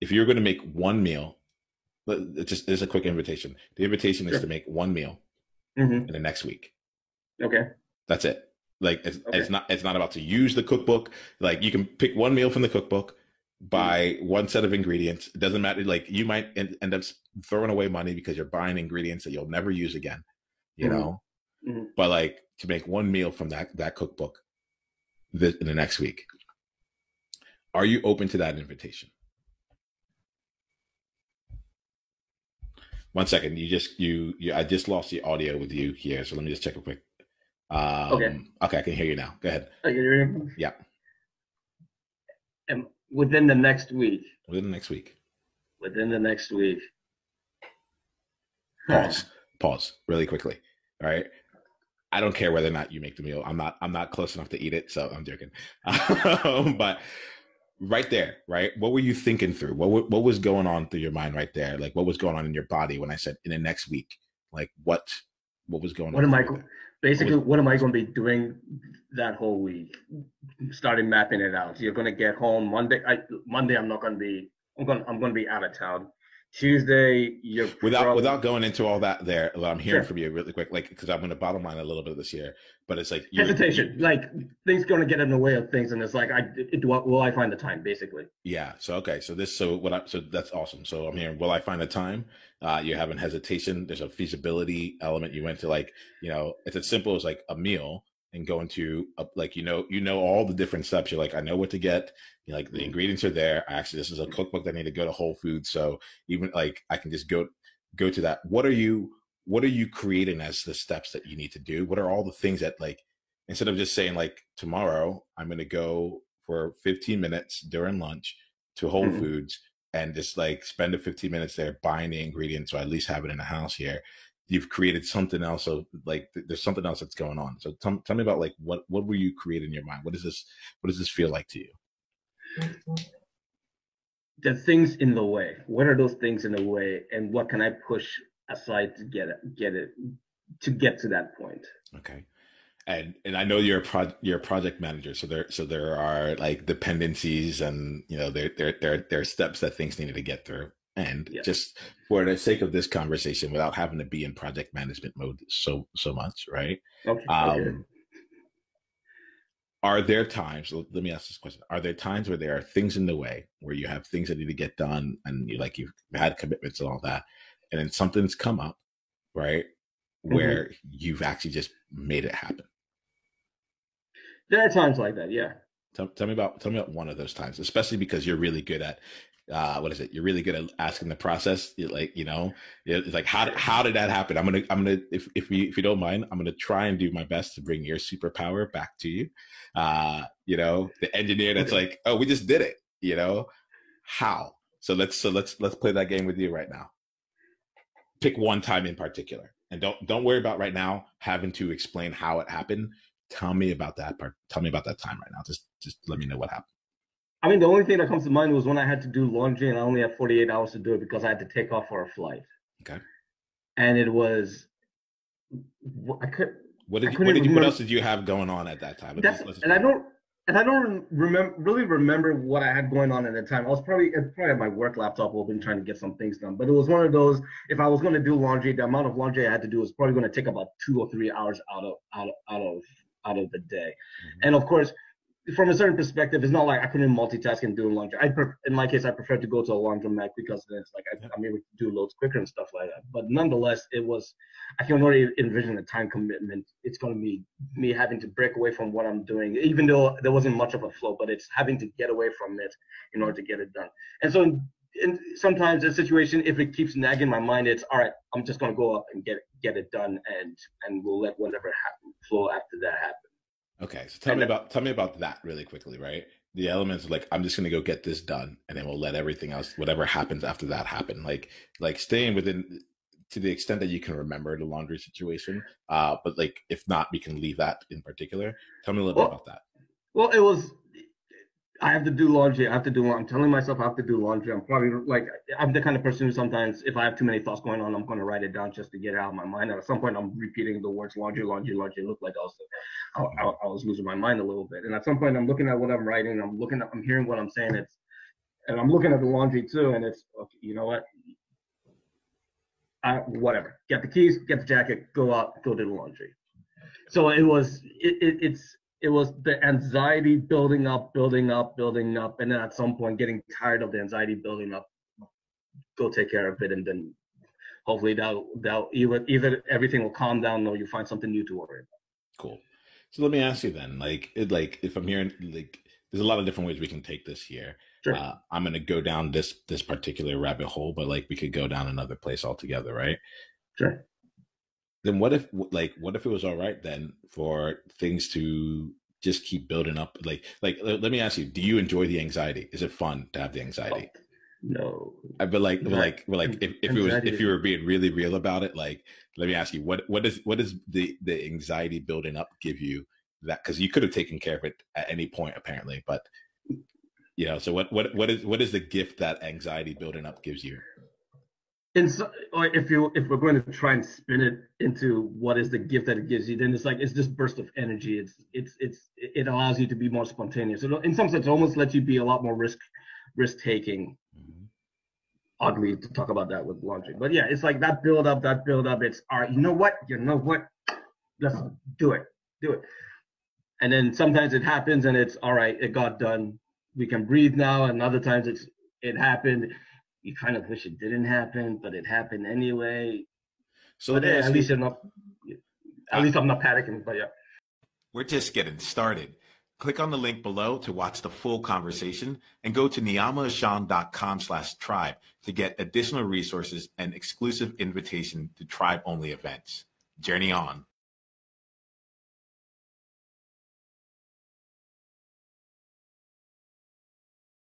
if you're going to make one meal, it's a quick invitation. The invitation is Sure. to make one meal Mm-hmm. in the next week. Okay. That's it. Like Okay. it's not about to use the cookbook. Like you can pick one meal from the cookbook, Mm-hmm. buy one set of ingredients. It doesn't matter. Like you might end up throwing away money because you're buying ingredients that you'll never use again, you Mm-hmm. know. Mm-hmm. But like to make one meal from that cookbook in the next week, are you open to that invitation? One second, you I just lost the audio with you here, so let me just check it quick. Okay. Okay, I can hear you now. Go ahead. Okay. Yeah, And within the next week, within the next week. within the next week, huh? Pause. Pause. Really quickly. All right. I don't care whether or not you make the meal. I'm not close enough to eat it, so I'm joking. But right there, right? What were you thinking through? What was going on through your mind right there? Like what was going on in your body when I said in the next week? Like what was going What on am for I you there? What basically was what am I going to be doing that whole week? Started mapping it out. You're going to get home Monday. Monday I'm not going to be. I'm going to be out of town. Tuesday you're probably without going into all that there, what I'm hearing sure. from you really quick, like because I'm going to bottom line a little bit this year, but it's like you Hesitation, like things going to get in the way of things, and it's like will I find the time? Basically, yeah. So okay. So that's awesome. So I'm hearing, will I find a time? You're having hesitation. There's a feasibility element. You went to like, it's as simple as like a meal and going to like, all the different steps. You're like, I know what to get. Like the ingredients are there. Actually, this is a cookbook that I need to go to Whole Foods. So even like I can just go to that. What are you creating as the steps that you need to do? What are all the things that like, instead of just saying like tomorrow, I'm going to go for 15 minutes during lunch to Whole mm-hmm. Foods and just like spend the 15 minutes there buying the ingredients, so I at least have it in the house here. You've created something else. So like there's something else that's going on. So tell me about like what were you creating in your mind? What does this feel like to you? The things in the way. What are those things in the way, and what can I push aside to get to that point? Okay. And I know you're a project manager, so there are like dependencies, and there are steps that things needed to get through. And Yes. just for the sake of this conversation, without having to be in project management mode so much, right? Okay. Okay. Um, are there times? Let me ask this question: are there times where there are things in the way, where you have things that need to get done, and you've had commitments and all that, and then something's come up, right, Mm-hmm. where you've actually just made it happen? There are times like that. Yeah. Tell me about one of those times, especially because you're really good at what is it? You're really good at asking the process. It's like how did that happen? I'm gonna if you don't mind, I'm gonna try and do my best to bring your superpower back to you. The engineer that's Okay. like, oh, we just did it. How? So let's play that game with you right now. Pick one time in particular, and don't worry about right now having to explain how it happened. Tell me about that part. Tell me about that time right now. Just let me know what happened. I mean, the only thing that comes to mind was when I had to do laundry and I only had 48 hours to do it because I had to take off for a flight. Okay. And it was, I could, I What couldn't did you what remember. else did you have going on at that time? That's, Let's just and put I it that way. don't, and I don't really remember what I had going on at the time. I was probably at my work laptop open trying to get some things done. But it was one of those. If I was going to do laundry, the amount of laundry I had to do was probably going to take about 2 or 3 hours out of the day. Mm-hmm. And of course, from a certain perspective, it's not like I couldn't multitask and do laundry. In my case, I prefer to go to a laundromat because then it's like Yep. I'm able to do loads quicker and stuff like that. But nonetheless, I can already envision the time commitment. It's going to be me having to break away from what I'm doing, even though there wasn't much of a flow, but it's having to get away from it in order to get it done. And so sometimes a situation, if it keeps nagging my mind, it's all right, I'm just going to go up and get it done, and we'll let whatever happen flow after that happen. Okay. So And tell me about that really quickly, right? The elements of like I'm just gonna go get this done, and then we'll let everything else, whatever happens after that, happen. Like staying within to the extent that you can remember the laundry situation. But like if not, we can leave that in particular. Tell me a little bit about well, that. well, it was I have to do laundry. I have to do. I'm telling myself I have to do laundry. I'm probably like I'm the kind of person who sometimes, if I have too many thoughts going on, I'm going to write it down just to get it out of my mind. And at some point, I'm repeating the words laundry, laundry, laundry. It looked like I was losing my mind a little bit. And at some point, I'm looking at what I'm writing. I'm hearing what I'm saying. And I'm looking at the laundry too, and it's okay, you know what? Whatever. Get the keys, get the jacket, go out, go do the laundry. So it was the anxiety building up, and then at some point getting tired of the anxiety building up, go take care of it, and then hopefully that'll either everything will calm down or you find something new to worry about. Cool. So let me ask you then, like if I'm hearing, like, there's a lot of different ways we can take this here. Sure. I'm going to go down this particular rabbit hole, but like we could go down another place altogether, right? Sure. Then what if it was all right then for things to just keep building up? Like let me ask you, do you enjoy the anxiety? Is it fun to have the anxiety? No. But if you were being really real about it, like, let me ask you, what does the anxiety building up give you? That, because you could have taken care of it at any point apparently, but so what is the gift that anxiety building up gives you? Or if we're going to try and spin it into what is the gift that it gives you, then it's this burst of energy. It allows you to be more spontaneous. So in some sense, it almost lets you be a lot more risk taking. Mm-hmm. Oddly to talk about that with laundry, but yeah, it's like that build up. It's all right. You know what? Let's do it. And then sometimes it happens and it's all right. It got done. We can breathe now. And other times it happened. You kind of wish it didn't happen, but it happened anyway. So at least I'm not panicking. But yeah, we're just getting started. Click on the link below to watch the full conversation and go to niyamaashan.com/tribe to get additional resources and exclusive invitation to tribe only events. Journey on.